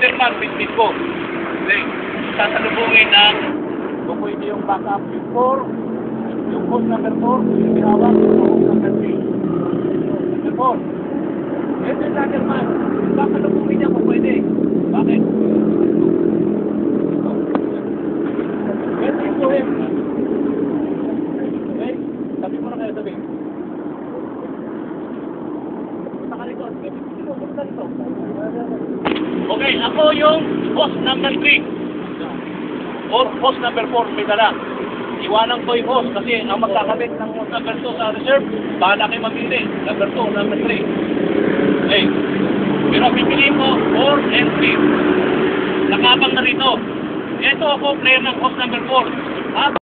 Jaggerman, bitbit ko. Okay. Sasalubungin ng kung pwede yung backup yung 4, yung host number 4, yung tinawag yung host number 3. Number 4. Ito yung Jaggerman. Sasalubungin niya kung pwede. Bakit? Ito yung tuwim. Okay? Sabi mo na kayo, sabi. Okay, ako yung host number 3. Host number 4 may dala. Iwanan ko yung host kasi ang magkakabit ng host number 2 sa reserve, bahala kayo mamili. Number 2, number 3. Okay. Pero pipiliin ko 4 and 3. Nakabang na rito. Ito ako, player ng host number 4.